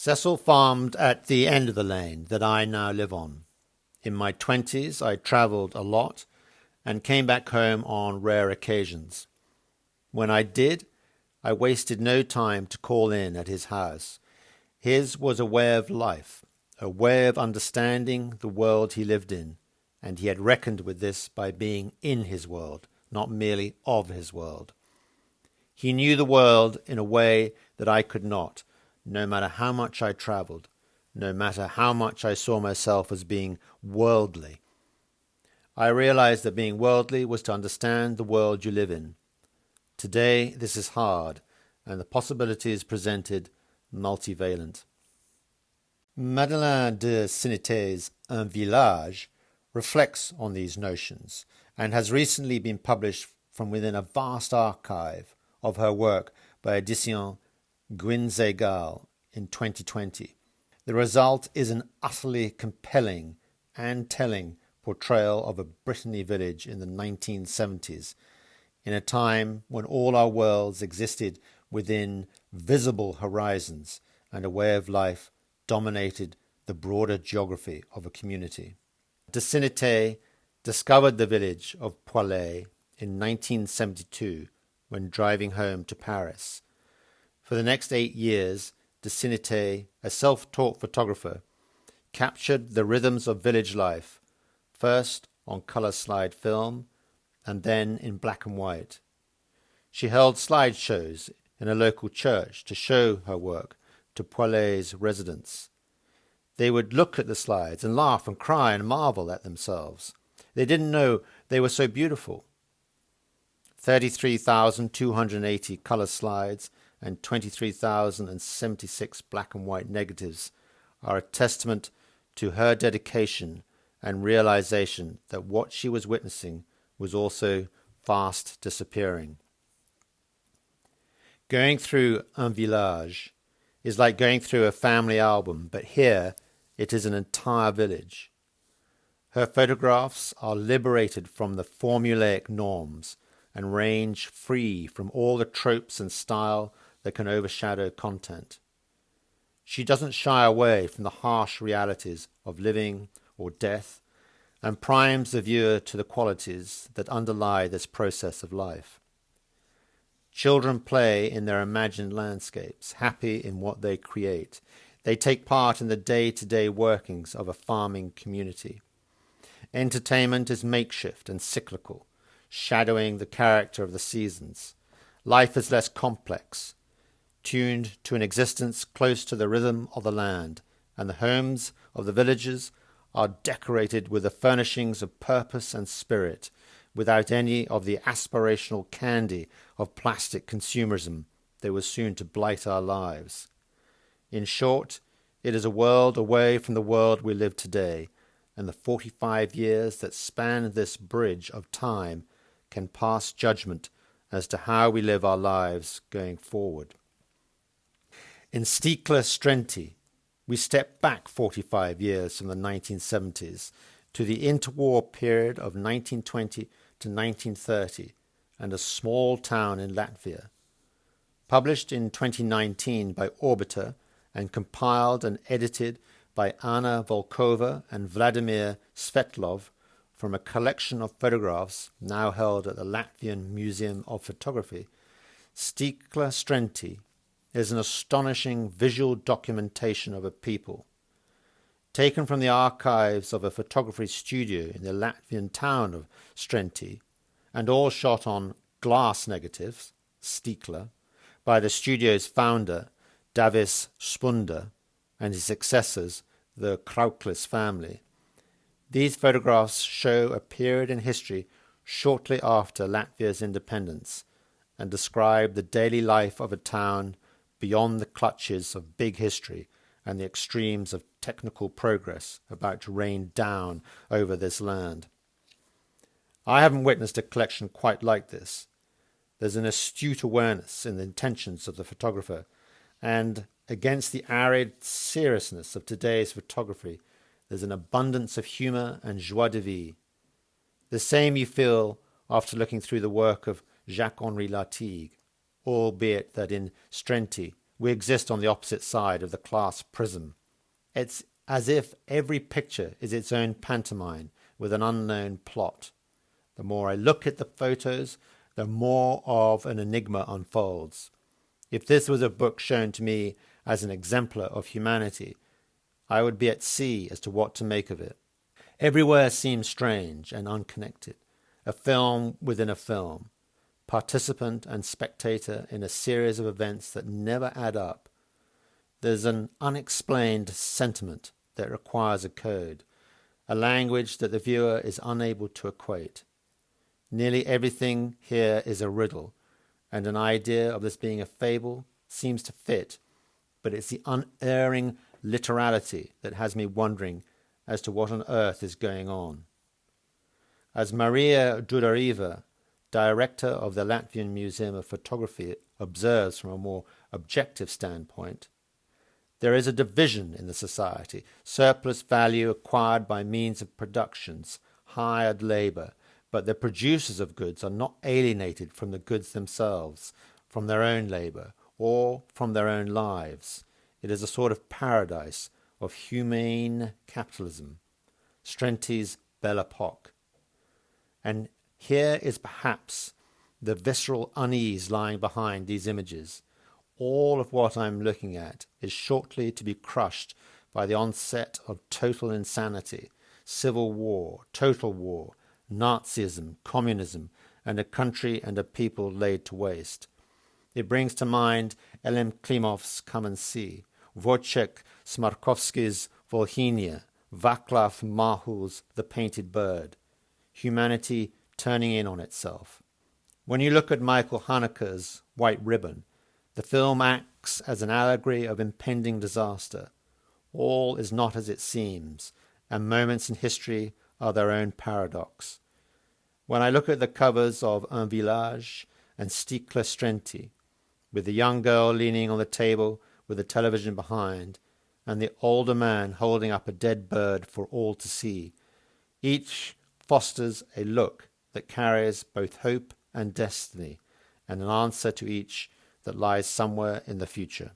Cecil farmed at the end of the lane that I now live on. In my 20s, I travelled a lot and came back home on rare occasions. When I did, I wasted no time to call in at his house. His was a way of life, a way of understanding the world he lived in, and he had reckoned with this by being in his world, not merely of his world. He knew the world in a way that I could not, no matter how much I travelled, no matter how much I saw myself as being worldly. I realized that being worldly was to understand the world you live in. Today, this is hard, and the possibilities presented multivalent. Madeleine de Santis' Un Village reflects on these notions and has recently been published from within a vast archive of her work by Edition Guinzegal in 2020. The result is an utterly compelling and telling portrayal of a Brittany village in the 1970s, in a time when all our worlds existed within visible horizons and a way of life dominated the broader geography of a community. De Santis discovered the village of Poilay in 1972 when driving home to Paris. For the next 8 years, de Santis, a self-taught photographer, captured the rhythms of village life, first on colour slide film and then in black and white. She held slideshows in a local church to show her work to Poilay's residents. They would look at the slides and laugh and cry and marvel at themselves. They didn't know they were so beautiful. 33,280 colour slides and 23,076 black and white negatives are a testament to her dedication and realization that what she was witnessing was also fast disappearing. Going through Un Village is like going through a family album, but here it is an entire village. Her photographs are liberated from the formulaic norms and range free from all the tropes and style that can overshadow content. She doesn't shy away from the harsh realities of living or death and primes the viewer to the qualities that underlie this process of life. Children play in their imagined landscapes, happy in what they create. They take part in the day-to-day workings of a farming community. Entertainment is makeshift and cyclical, shadowing the character of the seasons. Life is less complex, tuned to an existence close to the rhythm of the land, and the homes of the villagers are decorated with the furnishings of purpose and spirit, without any of the aspirational candy of plastic consumerism that was soon to blight our lives. In short, it is a world away from the world we live today, and the 45 years that span this bridge of time can pass judgment as to how we live our lives going forward. In stiklastrenti, we step back 45 years from the 1970s to the interwar period of 1920 to 1930 and a small town in Latvia. Published in 2019 by Orbiter and compiled and edited by Anna Volkova and Vladimir Svetlov from a collection of photographs now held at the Latvian Museum of Photography, stiklastrenti is an astonishing visual documentation of a people. Taken from the archives of a photography studio in the Latvian town of Strenti, and all shot on glass negatives, stikla, by the studio's founder, Davis Spunda, and his successors, the Krauklis family. These photographs show a period in history shortly after Latvia's independence and describe the daily life of a town beyond the clutches of big history and the extremes of technical progress about to rain down over this land. I haven't witnessed a collection quite like this. There's an astute awareness in the intentions of the photographer, and against the arid seriousness of today's photography, there's an abundance of humour and joie de vivre. The same you feel after looking through the work of Jacques-Henri Lartigue, albeit that in Strenti we exist on the opposite side of the class prism. It's as if every picture is its own pantomime with an unknown plot. The more I look at the photos, the more of an enigma unfolds. If this was a book shown to me as an exemplar of humanity, I would be at sea as to what to make of it. Everywhere seems strange and unconnected, a film within a film, participant and spectator in a series of events that never add up. There's an unexplained sentiment that requires a code, a language that the viewer is unable to equate. Nearly everything here is a riddle, and an idea of this being a fable seems to fit, but it's the unerring literality that has me wondering as to what on earth is going on. As Maria Dudariva, director of the Latvian Museum of Photography, observes from a more objective standpoint, there is a division in the society, surplus value acquired by means of productions, hired labour, but the producers of goods are not alienated from the goods themselves, from their own labour, or from their own lives. It is a sort of paradise of humane capitalism, Strenti's Belle Epoque. And here is perhaps the visceral unease lying behind these images. All of what I'm looking at is shortly to be crushed by the onset of total insanity, civil war, total war, Nazism, communism, and a country and a people laid to waste. It brings to mind Elem Klimov's Come and See, Wojciech Smarkowski's Volhynia, Václav Mahul's The Painted Bird. Humanity turning in on itself. When you look at Michael Haneke's White Ribbon, the film acts as an allegory of impending disaster. All is not as it seems, and moments in history are their own paradox. When I look at the covers of Un Village and Stiklastrenti, with the young girl leaning on the table with the television behind, and the older man holding up a dead bird for all to see, each fosters a look that carries both hope and destiny, and an answer to each that lies somewhere in the future.